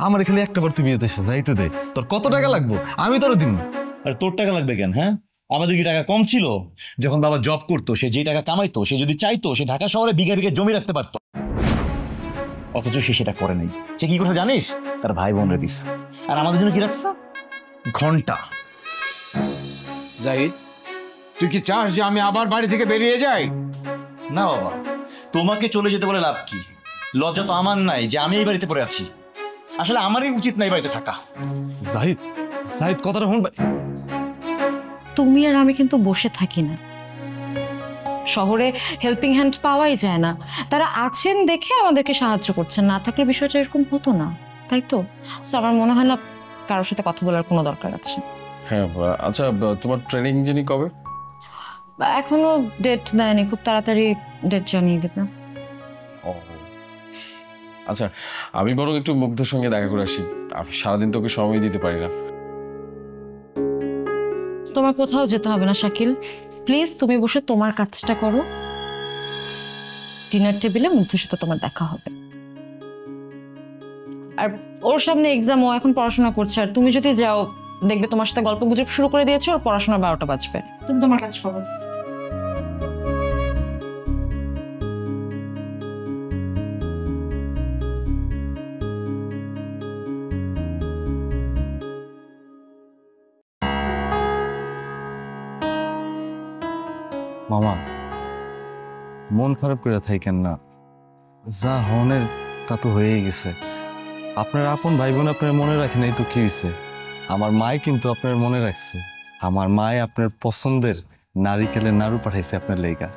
আমার খালি একটা বার তুই বিয়েতে এসে যাইতে দে, তোর কত টাকা লাগবো আমি তোর দিব। আর তোর টাকা লাগবে কেন? হ্যাঁ, আমাদের কি টাকা কম ছিল? যখন বাবা জব করতো, সে যে টাকা কামাইতো, সে যদি চাইতো সে ঢাকা শহরে বিঘা বিঘা জমি রাখতে পারতো, অথচ সে সেটা করে নাই। সে কি কথা জানিস? তার ভাই বোনরে দিছে। আর আমাদের জন্য কি রাখছে? ঘন্টা। জাহিদ, তুই কি চাস যে আমি আবার বাড়ি থেকে বেরিয়ে যাই? না বাবা, তোমাকে চলে যেতে বলে লাভ কি? লজ্জা তো আমার নাই যে আমি এই বাড়িতে পড়ে আছি। আসলে আমারই উচিত নাই বাড়িতে থাকা। জাহিদ, জাহিদ কথাটা শুন ভাই। তুমি আর আমি কিন্তু বসে থাকি না, শহরে হেল্পিং হ্যান্ড পাওয়াই যায় না। তারা আছেন দেখে আমাদেরকে সাহায্য করছেন, না থাকলে বিষয়টা এরকম হতো না, তাই তো? সো আমার মনে হয় না কারোর সাথে কথা বলার কোনো দরকার আছে। হ্যাঁ, আচ্ছা তোমার ট্রেনিং জানি কবে? এখনো ডেট দেয়নি, খুব তাড়াতাড়ি ডেট জানিয়ে দেবে। ও আচ্ছা, আমি বরং একটু মুগ্ধর সঙ্গে দেখা করে আসি, আমি সারাদিন তোকে সময় দিতে পারি না। তোমার কোথাও যেতে হবে না শাকিল, প্লিজ তুমি বসে তোমার কাজটা করো। ডিনার টেবিলে মুগ্ধর সাথে তোমার দেখা হবে। আর ওর সামনে এক্সাম, ও এখন পড়াশোনা করছে, আর তুমি যদি যাও দেখবে তোমার সাথে গল্প গুজব শুরু করে দিয়েছে, ওর পড়াশোনার 12টা বাজবে। তুমি তোমার কাজ করো। মামা, মন খারাপ করে থাকেন না, যা হনের তা তো হয়েই গেছে। আপনার আপন ভাই বোন আপনার মনে রাখেন, এই তো কি হয়েছে। আমার মায় কিন্তু আপনার মনে রাখছে। আমার মায় আপনার পছন্দের নারিকেলের নাড়ু পাঠাইছে আপনার লেগা।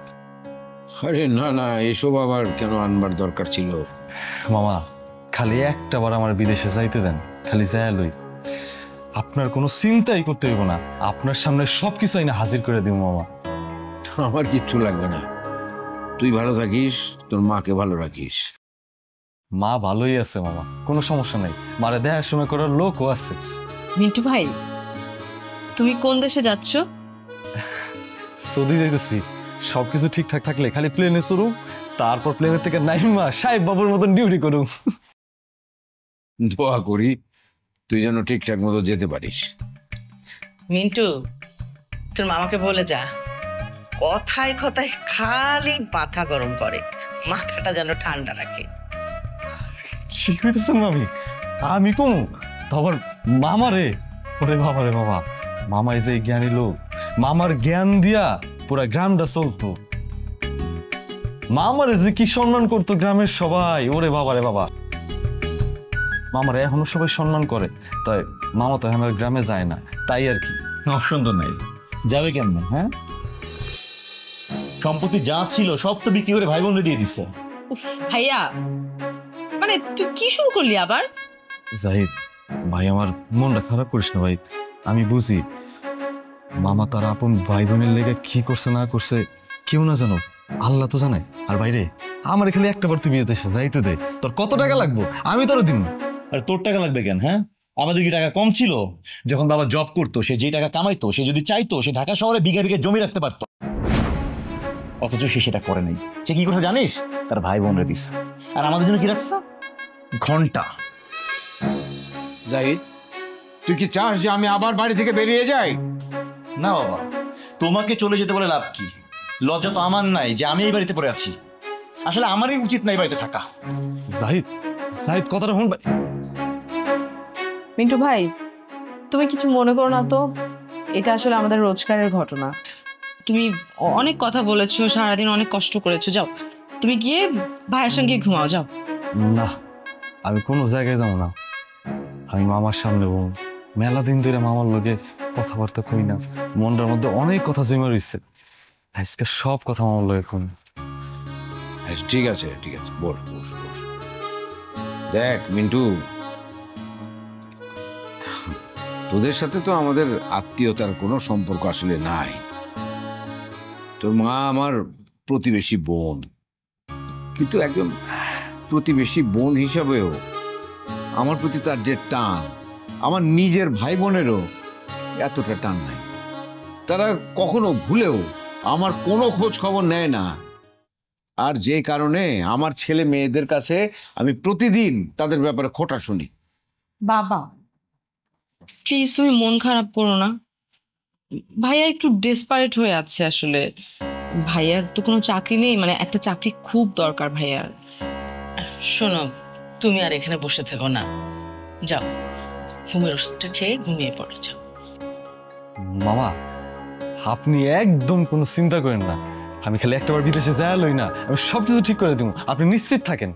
আরে না না, এসব আবার কেন আনবার দরকার ছিল? মামা, খালি একটা বার আমার বিদেশে যাইতে দেন, খালি যায় লই। আপনার কোনো চিন্তাই করতে হইব না, আপনার সামনে সবকিছু আইনা হাজির করে দিব মামা। আমার কিচ্ছু লাগবে না, তুই ভালো থাকিস, তোর মাকে ভালো রাখিস। মা ভালোই আছে মামা, কোনো সমস্যা নাই, মারে দেখাশোনা করার লোকও আছে। মিন্টু ভাই, তুমি কোন দেশে যাচ্ছ? সৌদি যাইতেছি। সবকিছু ঠিকঠাক থাকলে খালি প্লেনে চড়ুম, তারপর প্লেনের থেকে নাইমা সাহেব বাবুর মতন ডিউটি করুম। দোয়া করি তুই যেন ঠিকঠাক মতো যেতে পারিস। মিন্টু, তোর মামাকে বলে যা, কথায় কথায় খালি মাথা গরম করে, মাথাটা যেন ঠান্ডা রাখে। ঠিক হইতেছেন মামি, আমি কমু তখন মামা রে। ওরে বাবা রে বাবা, মামা এই যে জ্ঞানী লোক, মামার জ্ঞান দিয়া পুরা গ্রামটা চলতো। মামারে যে কি সম্মান করতো গ্রামের সবাই, ওরে বাবা রে বাবা। মামারে এখনো সবাই সম্মান করে, তাই মামা তো এখন আর গ্রামে যায় না, তাই আর কি। অপশন তো নাই, যাবে কেমনে? হ্যাঁ, সম্পত্তি যা ছিল সব তো বিক্রি করে ভাই বোনরে দিয়ে দিচ্ছে। ভাইয়া, মানে তুই কি শুরু করলি আবার? জাহিদ ভাই, আমার মনটা খারাপ করিস না ভাই, আমি বুঝি মামা তার আপন ভাই বোনের লেগে কি করছে না করছে কেউ না জানো, আল্লাহ তো জানাই। আর বাইরে আমার খালি একটা বার তুই বিয়েতে এসে যাইতে দে, তোর কত টাকা লাগবো আমি তোর দিব। আর তোর টাকা লাগবে কেন? হ্যাঁ, আমাদের কি টাকা কম ছিল? যখন বাবা জব করতো, সে যে টাকা কামাইতো, সে যদি চাইতো সে ঢাকা শহরে বিঘা বিঘা জমি রাখতে পারতো, অথচ সে সেটা করে নাই। সে কি কথা জানিস? তার ভাই বোনরে দিছে। আর আমাদের জন্য কি রাখছে? ঘন্টা। জাহিদ, তুই কি চাস যে আমি আবার বাড়ি থেকে বেরিয়ে যাই? না বাবা, তোমাকে চলে যেতে বলে লাভ কি? লজ্জা তো আমার নাই যে আমি এই বাড়িতে পড়ে আছি। আসলে আমারই উচিত নাই বাড়িতে থাকা। জাহিদ, জাহিদ কথাটা শুন ভাই। মিন্টু ভাই, তুমি কিছু মনে করো না তো, এটা আসলে আমাদের রোজগারের ঘটনা। তুমি অনেক কথা বলেছো, সারাদিন অনেক কষ্ট করেছো, যাও তুমি গিয়ে ভাইয়ের সঙ্গে ঘুমাও, যাও। না, আমি কোনো জায়গায় যাবো না, আমি মামার সামনে বল। মেলা দিন ধরে মামার লোকে কথাবার্তা কই না, মনটার মধ্যে অনেক কথা জমে রয়েছে, আজকে সব কথা মামার লোকে কই। ঠিক আছে ঠিক আছে, বস বস বস। দেখ মিন্টু, তোদের সাথে তো আমাদের আত্মীয়তার কোনো সম্পর্ক আসলে নাই। তোর মা আমার প্রতিবেশী বোন, কিন্তু একজন প্রতিবেশী বোন হিসাবেও আমার প্রতি তার যে টান, আমার নিজের ভাই বোনেরও এতটা টান নাই। তারা কখনো ভুলেও আমার কোনো খোঁজ খবর নেয় না, আর যে কারণে আমার ছেলে মেয়েদের কাছে আমি প্রতিদিন তাদের ব্যাপারে খোঁটা শুনি। বাবা প্লিজ তুমি মন খারাপ করো না, ভাইয়া একটু ডেসপারেট হয়ে আছে আসলে। ভাইয়ার তো কোনো চাকরি নেই, মানে একটা চাকরি খুব দরকার ভাইয়ার। শোনো, তুমি আর এখানে বসে থেকো না, যাও ঘুমের ওষুধটা খেয়ে ঘুমিয়ে পড়ো, যাও। মামা আপনি একদম কোনো চিন্তা করেন না, আমি খালি একটাবার বিদেশে যাই লই না, আমি সবকিছু ঠিক করে দিব, আপনি নিশ্চিত থাকেন।